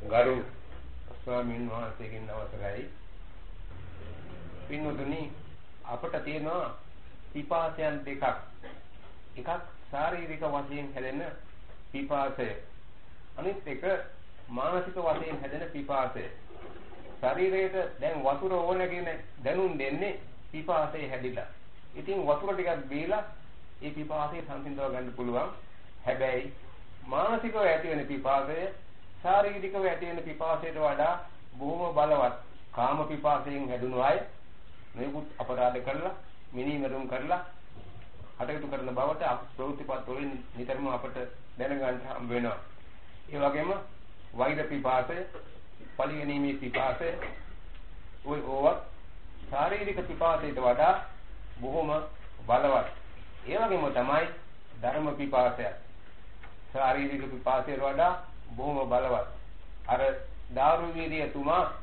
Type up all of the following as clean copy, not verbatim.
ගරු ස්වාමීන් වහන්සේගෙන් අවසරයි. පින්වතුනි, අපට තියෙනවා පිපාසයන් දෙකක්. එකක් ශාරීරික වශයෙන් හැදෙන පිපාසය. අනිත් එක මානසික වශයෙන් හැදෙන පිපාසය. ශරීරයට දැන් වතුර ඕන කියන දැනුම් දෙන්නේ පිපාසය හැදිලා. ඉතින් වතුර ටිකක් බීලා ඒ පිපාසය සංසිඳව ගන්න පුළුවන්. හැබැයි මානසිකව ඇති වෙන පිපාසය ශාරීරිකව ඇති වෙන පිපාසයට වඩා බොහොම බලවත්. කාම පිපාසයෙන් හැදුණු අය මේකුත් අපරාධ කරලා මිනිමරුම් කරලා හටයුතු කරන බවට ප්‍රවෘත්තිපත් වලින් නිතරම අපට දැනගන්න හම්බ වෙනවා. ඒ වගේම වෛර පිපාසය, පරිගැනීමේ පිපාසය, ඕවත් ශාරීරික පිපාසයට වඩා බොහොම බලවත්. ඒ වගේම තමයි ධර්ම පිපාසය. ශාරීරික පිපාසයට වඩා බොහොම බලවත්. අර දාරු වීර්යතුමා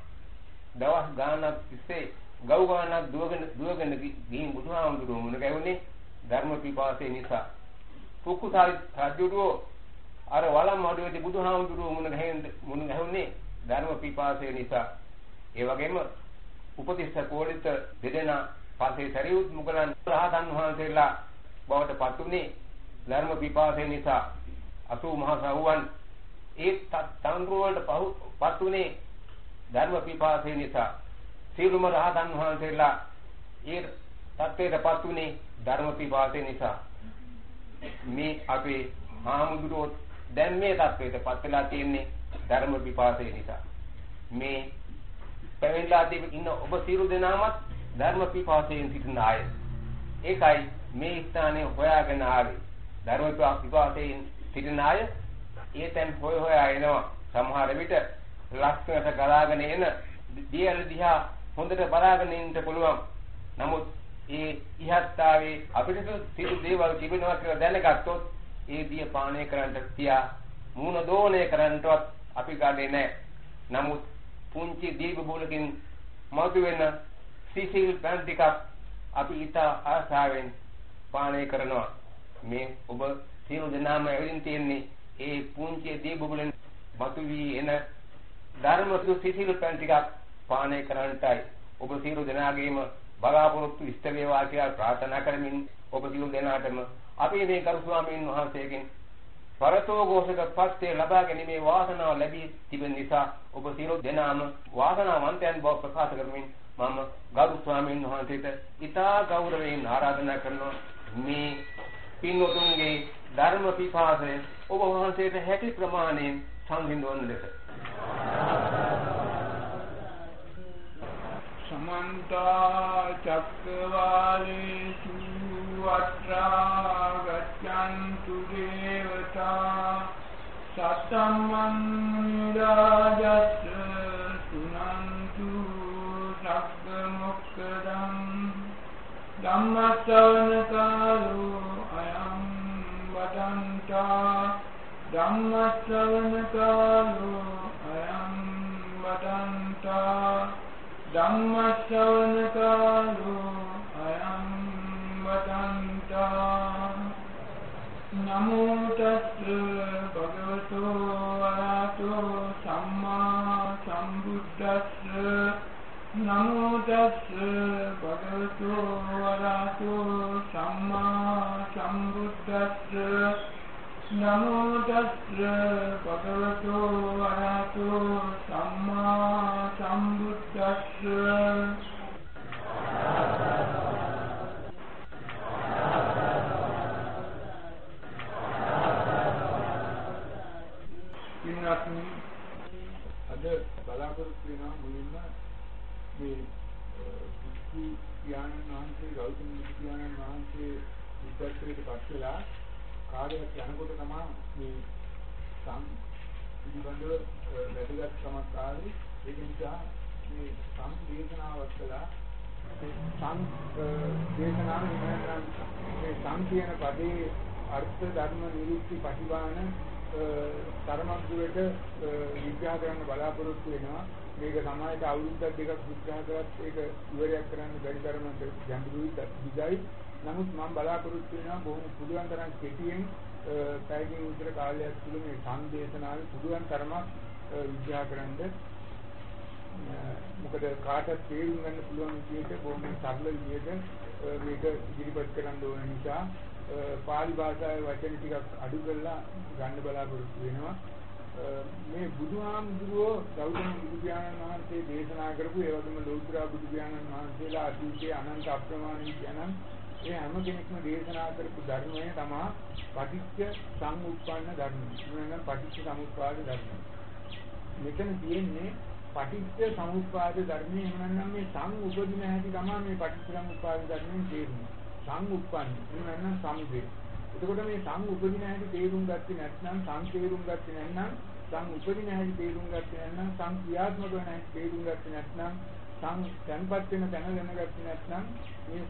දවස් ගානක් තිස්සේ ගව් ගානක් දුවගෙන ගිහින් බුදුහාමුදුරුවෝ මුණ ගැහුනේ ධර්ම පිපාසය නිසා. කුකුසාරි රජුරෝ අර වළම් මඩුවේදී බුදුහාමුදුරුවෝ මුණ ගැහුනේ ධර්ම පිපාසය නිසා. ඒ වගේම උපතිස්ස කෝලිත දෙදෙනා පස්සේ සරියුත් මුගලන් රහතන් වහන්සේලා බවට පත්ුනේ ධර්ම පිපාසය නිසා. 80 මහ සවුවන් ඒ තන්රුවන්ට පත්ුනේ ධර්ම පිපාසය නිසා. සියලුම රහතන් වහන්සේලා ඒ තත්ත්වයට පත්ුනේ ධර්ම පිපාසය නිසා. මේ අපේ හාමුදුරුවෝ දැන් මේ තත්ත්වයට පත් වෙලා තියෙන්නේ ධර්ම පිපාසය නිසා. මේ පැවිදිලා ඉන්න ඔබ සියලු දෙනාමත් ධර්ම පිපාසයෙන් සිටින අය. ඒකයි මේ ස්ථානයේ හොයාගෙන ආවේ. ධර්ම පිපාසයෙන් සිටින අය ඒ තැන් හොයා එනවා. සමහර විට ලක්ෂණයට ගලාගෙන එන දියල දිහා හොඳට බලාගෙන ඉන්න පුළුවන්. නමුත් ඒ ඉහත්තාවේ අපිට සිදු දේවල් තිබෙනවා කියලා දැනගත්තොත් ඒ දිය පානය කරන්න තියා මූණ දෝණය කරන්නවත් අපි ගන්නේ නැහැ. නමුත් පුංචි දීප බෝලකින් මතුවෙන සිසිල් පැන් ටිකක් අපි ඊට ආසාවෙන් පානය කරනවා. මේ ඔබ සියලු දෙනාම ඇවිදින් තියෙන්නේ ඒ පුංචි දීප බෝලෙන් මතුවී එන ධර්ම සිසිල් පැන් ටිකක් පානය කරන්නටයි. ඔබ සියලු දෙනාගේම බලාපොරොත්තු ඉෂ්ට වේවා කියලා ප්‍රාර්ථනා කරමින් ඔබ සියලු දෙනාටම අපි මේ ගරු ස්වාමීන් වහන්සේගෙන් පරතෝഘോഷක පත්‍ය ලබා ගැනීමේ වාසනාව ලැබී තිබෙන නිසා ඔබ සියලු දෙනාම වාසනාවන්තයන් බව ප්‍රකාශ කරමින් මම ගරු ස්වාමීන් වහන්සේට ඉතා ගෞරවයෙන් ආරාධනා කරනවා මේ පින්වතුන්ගේ ධර්ම පිපාසය ඔබ වහන්සේට හැකි ප්‍රමාණයෙන් සංසිඳවන ලෙස. समन्त चक्रवालेषु अत्रा गच्छन्तु देवता सत्तमं राजस् सुनन्तु सग्गमुक्तदं धम्मश्रवणकालो अयं वदन्ता धम्मश्रवणकालो अयं वदन्ता धम्मश्रवणकालो अयं वदन्ता नमो तस्स भगवतो अरहतो सम्मा सम्बुद्धस्स नमो तस्स भगवतो अरहतो सम्मा सम्बुद्धस्स नमो तस्स भगवतो अरहतो सम्मा सम्बुद्धस्स ඉන්නත්නි අද බලාපොරොත්තු වෙනවා මුලින්ම මේ කුස්ති ඥානන් වහන්සේ ගෞතම බුදු පියාණන් වහන්සේ විද්‍යාර්ථීන්ට පත් වෙලා කාර්යයක් යනකොට තමයි මේ පිළිබඳව වැදගත් සමත් ආවේ. ඒක නිසා මේ දේශනාවක් කළා. දේශනාවේ ඉමහනම් මේ කියන පදේ අර්ථ ධර්ම නිරුක්ති පටිභාන තරමක් දුරට විග්‍රහ කරන්න බලාපොරොත්තු වෙනවා. මේක සමාජයට අවුරුද්දක් දෙකක් විග්‍රහ කරත් ඒක ඉවරයක් කරන්න බැරි තරමට ගැඹුරුයි දිගයි. නමුත් මම බලාපොරොත්තු වෙනවා බොහොම පුළුවන් තරම් කෙටියෙන් පැයකින් විතර කාලයක් තුළ මේ සංදේශනාවේ පුළුවන් තරමක් විග්‍රහ කරන්න මොකද කාටත් තේරුම් ගන්න පුළුවන් විදිහට බොහොම සරල විදිහට මේක ඉදිරිපත් කරන්න ඕන නිසා පාලි භාෂාවේ වචන ටිකක් අඩු කරලා ගන්න බලාපොරොත්තු වෙනවා. මේ බුදුහාමුදුරුවෝ ගෞතම බුදු පියාණන් වහන්සේ දේශනා කරපු ඒ වගේම ලෝතර බුදු පියාණන් වහන්සේලා අතීතයේ අනන්ත අප්‍රමාණ විඥානන් ඒ හැම කෙනෙක්ම දේශනා කරපු ධර්මය තමයි පටිච්ච සමුප්පන්න ධර්මය. මොනවානම් පටිච්ච සමුප්පාද ධර්මය. මෙතන තියෙන්නේ පටිච්ච සමුප්පාද ධර්මයේ එහෙනම් මේ උපදින හැටි තමයි මේ පටිච්ච සමුප්පාද ධර්මයෙන් තේරුනේ. උප්පන්න එහෙනම් සමුදය. එතකොට මේ උපදින හැටි තේරුම් ගත්තේ නැත්නම් තේරුම් ගත්තේ නැත්නම් උපදින හැටි තේරුම් ගත්තේ නැත්නම් ක්‍රියාත්මක වෙන හැටි තේරුම් ගත්තේ නැත්නම් තැන්පත් වෙන තැන දැනගත්තේ නැත්නම් මේ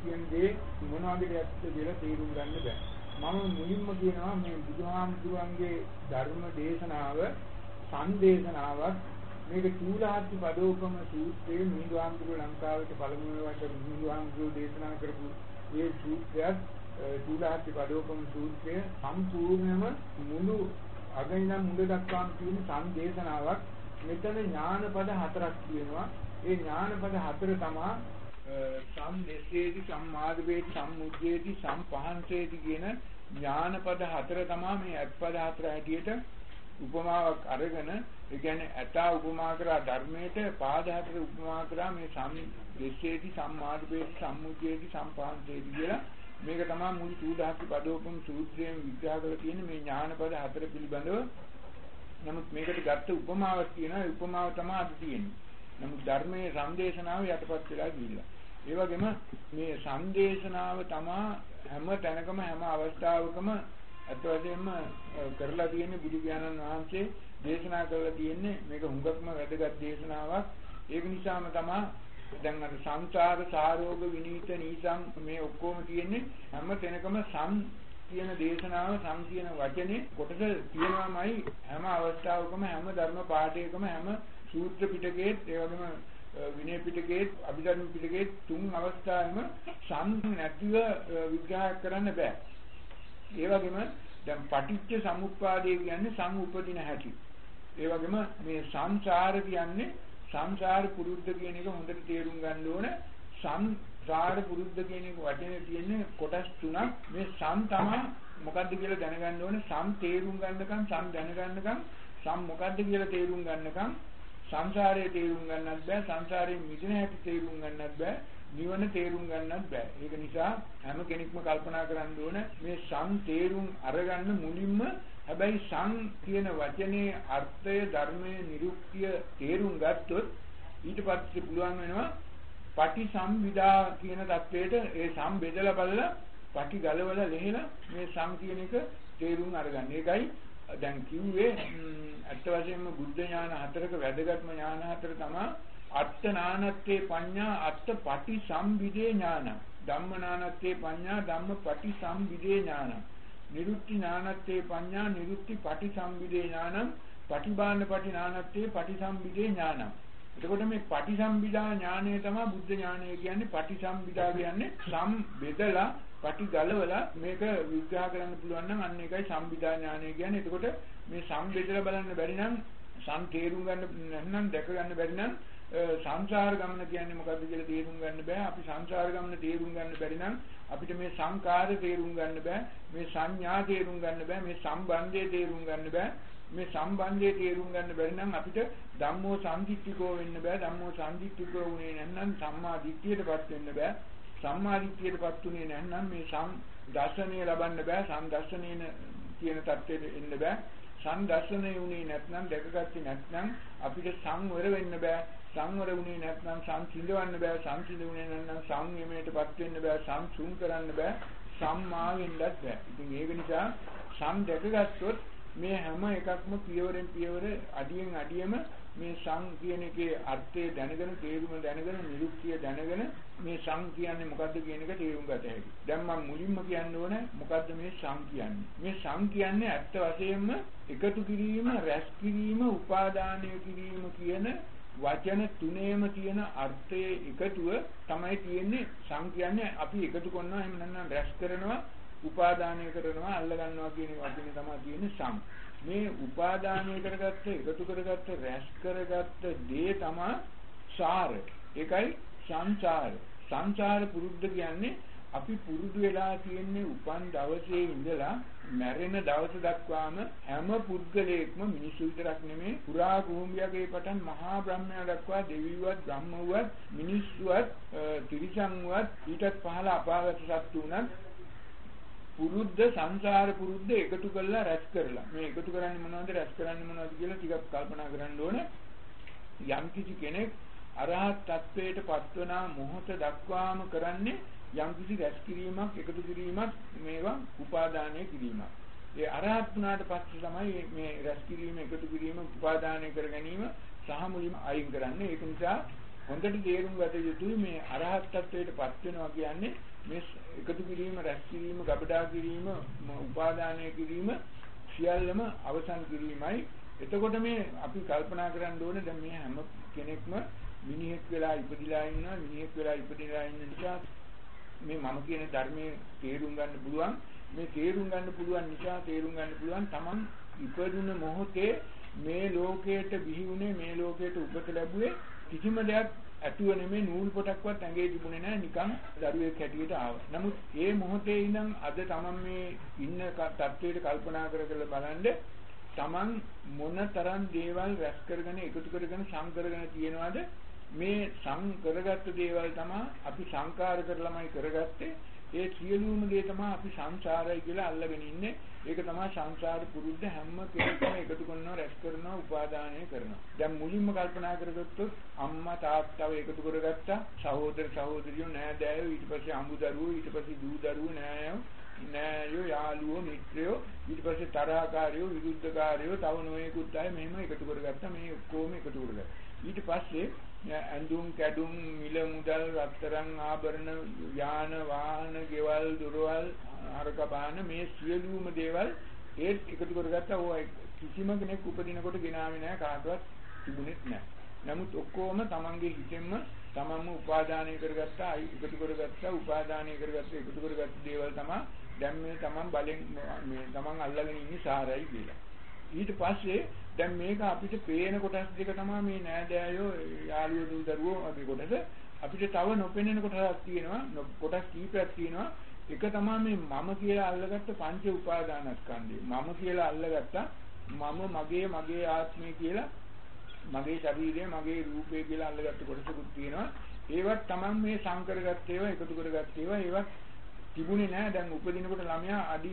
කියන දේ මොනවද කියලා තේරුම් ගන්න බෑ. මම මුලින්ම කියනවා මේ බුදුහාමුදුරන්ගේ ධර්ම දේශනාව සංදේශනාවක්. මේක චූලහත්ති පදෝපම සූත්‍රයේ මිහිඳුහාමුදුරුවෝ ලංකාවට පළමුව වට මිහිඳුහාමුදුරුවෝ දේශනා කරපු ඒ සූත්‍රයත් චූලහත්ති පදෝපම සූත්‍රය සම්පූර්ණයෙන්ම මුළු අගින්නම් මුල දක්වාම තියෙන සංදේශනාවක්. මෙතන ඥානපද හතරක් තියෙනවා. ඒ ඥානපද හතර තමයි සම්දෙස්සේති සම්මාදවේති සම්මුද්දේති සම්පහන්සේති කියන ඥානපද හතර තමයි මේ අත්පද හතර හැටියට උපමාවක් අරගෙන ඒ කියන්නේ අතා උපමා කරා ධර්මයට පාද හතර උපමා කරා මේ සම්දෙස්සේති සම්මාදවේති සම්මුද්දේති සම්පහන්සේති කියලා මේක තමයි මුළු සූදාහති පදෝපම සූත්‍රයෙන් විග්‍රහ කරලා තියෙන මේ ඥානපද හතර පිළිබඳව. නමුත් මේකට ගත්ත උපමාවක් තියෙනවා. ඒ උපමාව තමයි අද තියෙන්නේ. නමුත් ධර්මයේ සංදේශනාව යටපත් වෙලා ගිහිල්ලා. ඒ වගේම මේ සංදේශනාව තමයි හැම තැනකම හැම අවස්ථාවකම අත් වශයෙන්ම කරලා තියෙන්නේ බුදු පියාණන් වහන්සේ දේශනා කරලා තියෙන්නේ. මේක හුඟක්ම වැදගත් දේශනාවක්. ඒක නිසාම තමයි දැන් අර සංසාර සාරෝග විනීත නීසම් මේ ඔක්කොම තියෙන්නේ හැම තැනකම කියන දේශනාව කියන වචනේ කොටස තියෙනවාමයි හැම අවස්ථාවකම හැම ධර්ම පාඨයකම හැම සූත්‍ර පිටකයේ ඒ වගේම විනය පිටකයේ අභිධර්ම පිටකයේ තුන් අවස්ථාවෙම නැතිව විග්‍රහ කරන්න බෑ. ඒ වගේම දැන් පටිච්ච සමුප්පාදය කියන්නේ උපදින හැටි. ඒ වගේම මේ සංසාර කියන්නේ සංසාර පුරුද්ද කියන එක හොඳට තේරුම් ගන්න ඕන. සංසාර පුරුද්ද කියන එක වචනේ තියෙන්නේ කොටස් තුනක්. මේ තමයි මොකද්ද කියලා දැනගන්න ඕන. තේරුම් ගන්නකම් දැනගන්නකම් මොකද්ද කියලා තේරුම් ගන්නකම් සංසාරයේ තේරුම් ගන්නත් බෑ. සංසාරයෙන් මිදෙන හැටි තේරුම් ගන්නත් බෑ. නිවන තේරුම් ගන්නත් බෑ. ඒක නිසා හැම කෙනෙක්ම කල්පනා කරන්න ඕන මේ තේරුම් අරගන්න මුලින්ම හැබැයි කියන වචනේ අර්ථය ධර්මයේ නිරුක්තිය තේරුම් ගත්තොත් ඊට පස්සේ පුළුවන් වෙනවා පටිසම්භිදා කියන தത്വයට ඒ බෙදලා බලලා පටි ගලවලා ලෙහෙලා මේ කියන එක තේරුම් අරගන්න. ඒකයි දැන් කිව්වේ අට වශයෙන්ම බුද්ධ ඥාන හතරක වැදගත්ම ඥාන හතර තමයි අත්ථ නානත්තේ පඤ්ඤා අත්ථ පටිසම්භිදේ ඥාන, ධම්ම නානත්තේ පඤ්ඤා ධම්ම පටිසම්භිදේ ඥාන, නිරුක්ති ඥානත්තේ පඤ්ඤා නිරුක්ති පටිසම්භිදේ ඥානං, පටිභාන පටිනානත්තේ පටිසම්භිදේ ඥානං. එතකොට මේ පටිසම්භිදා ඥානය තමයි බුද්ධ ඥානය කියන්නේ. පටිසම්භිදා කියන්නේ බෙදලා පටි ගලවලා මේක විග්‍රහ කරන්න පුළුවන් නම් අන්න ඒකයි සම්භිදා ඥානය කියන්නේ. එතකොට මේ බෙදලා බලන්න බැරි නම් තේරුම් ගන්න නැත්නම් දැක ගන්න බැරි නම් සංසාර ගමන කියන්නේ මොකද්ද කියලා තේරුම් ගන්න බෑ. අපි සංසාර ගමන තේරුම් ගන්න බැරි නම් අපිට මේ සංකාර තේරුම් ගන්න බෑ. මේ සංඥා තේරුම් ගන්න බෑ. මේ සම්බන්ධය තේරුම් ගන්න බෑ. මේ සම්බන්ධය තේරුම් ගන්න බැරි නම් අපිට ධම්මෝ සංදිත්තිකෝ වෙන්න බෑ. ධම්මෝ සංදිත්තිකෝ වුණේ නැත්නම් සම්මා දිට්ඨියටපත් වෙන්න බෑ. සම්මා දිට්ඨියටපත් උනේ නැත්නම් මේ දර්ශනය ලබන්න බෑ. සම්දර්ශනේන කියන தත්ත්වෙට එන්න බෑ. සම්දර්ශනය වුණේ නැත්නම් දැකගත්තේ නැත්නම් අපිට සංවර වෙන්න බෑ. සංවර වුණේ නැත්නම් සංසිඳවන්න බෑ. සංසිඳුනේ නැත්නම් සංයමයටපත් වෙන්න බෑ. සංසුන් කරන්න බෑ. සම්මා වෙන්නත් බෑ. ඉතින් ඒක නිසා දැකගත්තොත් මේ හැම එකක්ම පියවරෙන් පියවර අඩියෙන් අඩියම මේ කියන එකේ අර්ථය දැනගෙන තේරුම දැනගෙන නිරුක්තිය දැනගෙන මේ කියන්නේ මොකද්ද කියන එක තේරුම් ගත හැකියි. දැන් මම මුලින්ම කියන්න ඕනේ මොකද්ද මේ කියන්නේ. මේ කියන්නේ ඇත්ත වශයෙන්ම එකතු කිරීම, රැස් කිරීම, උපාදානය කිරීම කියන වචන තුනේම තියෙන අර්ථයේ එකතුව තමයි තියෙන්නේ. කියන්නේ අපි එකතු කරනවා එහෙම නැත්නම් රැස් කරනවා උපාදානය කරනවා අල්ල ගන්නවා කියන වචනේ තමයි තියෙන්නේ සං. මේ උපාදානය කරගත්ත එකතු කරගත්ත රැස් කරගත්ත දේ තමයි සාර. ඒකයි සංසාර. සංසාර පුරුද්ද කියන්නේ අපි පුරුදු වෙලා තියෙන්නේ උපන් දවසේ ඉඳලා මැරෙන දවස දක්වාම හැම පුද්ගලයෙක්ම මිනිස්සු විතරක් නෙමෙයි පුරා භූමියගේ පටන් මහා බ්‍රහ්මයා දක්වා දෙවිවරුත් බ්‍රහ්මවරුත් මිනිස්සුවත් තිරිසන්වත් ඊටත් පහළ අපාගත සත්තු උනත් පුරුද්ද සංසාර පුරුද්ද එකතු කරලා රැස් කරලා මේ එකතු කරන්නේ මොනවද රැස් කරන්නේ මොනවද කියලා ටිකක් කල්පනා කරන්න ඕනේ. යම් කිසි කෙනෙක් අරහත් ත්‍ත්වයට පත්වන මොහොත දක්වාම කරන්නේ යම්කිසි රැස් කිරීමක් එකතු කිරීමක් මේවා උපාදානය කිරීමක්. ඒ අරහත් වුණාට පස්සේ තමයි මේ රැස් කිරීම එකතු කිරීම උපාදානය කර ගැනීම සහ මුලින්ම අයින් කරන්නේ. ඒක නිසා හොඳට තේරුම් ගත යුතුයි මේ අරහත් ත්‍ත්වයට පත් වෙනවා කියන්නේ මේ එකතු කිරීම රැස් කිරීම ගබඩා කිරීම උපාදානය කිරීම සියල්ලම අවසන් කිරීමයි. එතකොට මේ අපි කල්පනා කරන්න ඕනේ දැන් මේ හැම කෙනෙක්ම මිනිහෙක් වෙලා ඉපදිලා ඉන්නවා මිනිහෙක් වෙලා ඉපදිලා ඉන්න නිසා මේ මම කියන ධර්මයේ තේරුම් ගන්න පුළුවන් මේ තේරුම් ගන්න පුළුවන් නිසා තේරුම් ගන්න පුළුවන් තමන් ඉපදුන මොහොතේ මේ ලෝකයට බිහි වුණේ මේ ලෝකයට උපත ලැබුවේ කිසිම දෙයක් ඇතුව නෙමෙයි නූල් පොටක්වත් ඇඟේ තිබුණේ නැහැ නිකන් දරුවෙක් හැටියට ආවා. නමුත් ඒ මොහොතේ ඉඳන් අද තමන් මේ ඉන්න තත්ත්වයට කල්පනා කරලා බලන්න තමන් මොනතරම් දේවල් රැස් කරගෙන එකතු කරගෙන සංකරගෙන තියෙනවද මේ කරගත්ත දේවල් තමයි අපි සංකාර කරලාමයි කරගත්තේ. ඒ සියලුම දේ තමයි අපි සංසාරයි කියලා අල්ලගෙන ඉන්නේ. ඒක තමයි සංසාර පුරුද්ද හැම කෙනෙක්ම එකතු කරනවා රැස් කරනවා උපාදානය කරනවා. දැන් මුලින්ම කල්පනා කරගත්තොත් අම්මා තාත්තව එකතු කරගත්තා සහෝදර සහෝදරියෝ නෑදෑයෝ ඊට පස්සේ අඹු දරුවෝ ඊට පස්සේ දූ දරුවෝ නෑයෝ යාළුවෝ මිත්‍රයෝ ඊට පස්සේ තරහකාරයෝ විරුද්ධකාරයෝ තව නොයෙකුත් අය මෙහෙම එකතු කරගත්තා. මේ ඔක්කොම එකතු කරගත්තා. ඊට පස්සේ ඇඳුම් කැඩුම් මිල මුදල් රත්තරන් ආභරණ යාන වාහන ගෙවල් දොරවල් අරක බාන මේ සියලුම දේවල් ඒත් එකතු කරගත්තා. ඕවා කිසිම කෙනෙක් උපදිනකොට ගෙනාවේ නැහැ කාටවත් තිබුණෙත් නැහැ. නමුත් ඔක්කොම තමන්ගේ හිතෙන්ම තමන්ම උපාදානය කරගත්තා එකතු කරගත්තා උපාදානය කරගත්තා එකතු කරගත්ත දේවල් තමයි දැන් මේ තමන් බලෙන් මේ තමන් අල්ලගෙන ඉන්නේ සාරයි කියලා. ඊට පස්සේ දැන් මේක අපිට පේන කොටස් දෙක තමයි මේ නෑදෑයෝ යාළුවෝ දූ දරුවෝ වගේ කොටස. අපිට තව නොපෙනෙන කොටසක් තියෙනවා කොටස් කීපයක් තියෙනවා. එක තමයි මේ මම කියලා අල්ලගත්ත පංච උපාදානස්කන්ධය. මම කියලා අල්ලගත්තා මම මගේ ආත්මය කියලා මගේ ශරීරය මගේ රූපය කියලා අල්ලගත්ත කොටසකුත් තියෙනවා. ඒවත් තමන් මේ සංකරගත්ත ඒවා එකතු කරගත්ත ඒවා තිබුණේ නැහැ. දැන් උපදිනකොට ළමයා අඩි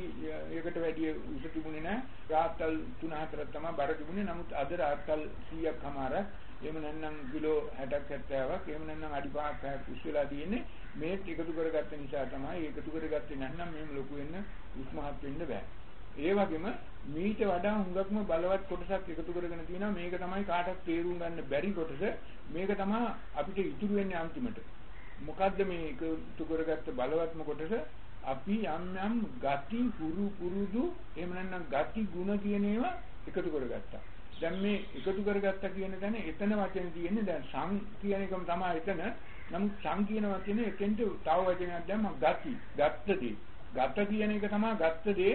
එකකට වැඩි උස තිබුණේ නැහැ. රාත්තල් 3-4ක් තමයි බර තිබුණේ. නමුත් අද රාත්තල් 100ක්මාරක් එහෙම නැත්නම් කිලෝ 60ක් 70ක් එහෙම නැත්නම් අඩි 5ක් 6ක් උස් වෙලා තියෙන්නේ. මේත් එකතු කරගත්ත නිසා තමයි. එකතු කරගත්තේ නැත්නම් මෙහෙම ලොකු වෙන්න උස්මහත් වෙන්න බෑ. ඒ වගේම මීට වඩා හුඟක්ම බලවත් කොටසක් එකතු කරගෙන තියෙනවා. මේක තමයි කාටවත් තේරුම් ගන්න බැරි කොටස. මේක තමයි අපිට ඉතුරු වෙන්නේ අන්තිමට. මොකද්ද මේ එකතු කරගත්ත බලවත්ම කොටස? අපි යම් ගති පුරුදු එහෙම නැත්නම් ගති ගුණ කියන ඒවා එකතු කරගත්තා. දැන් මේ එකතු කරගත්තා කියන තැන එතන වචන තියෙන්නේ දැන් සං කියන එකම තමයි එතන. නමුත් සං කියන වචනේ එතෙන්ට තව වචනයක් දැම්ම ගති. ගත්තදී. ගත කියන එක තමයි ගත්ත දේ.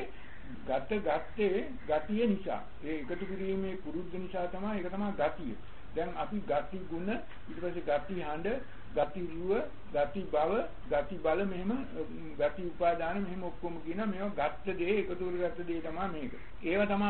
ගත්තේ ගතිය නිසා. ඒ එකතු කිරීමේ පුරුද්ද නිසා තමයි ඒක තමයි ගතිය. දැන් අපි ගති ගුණ ඊට පස්සේ ගති හඬ ගති රුව ගති බව ගති බල මෙහෙම ගති උපාදාන මෙහෙම ඔක්කොම කියන මේවා ගත්ත දේ එකතු කරගත්ත දේ තමයි මේක. ඒවා තමයි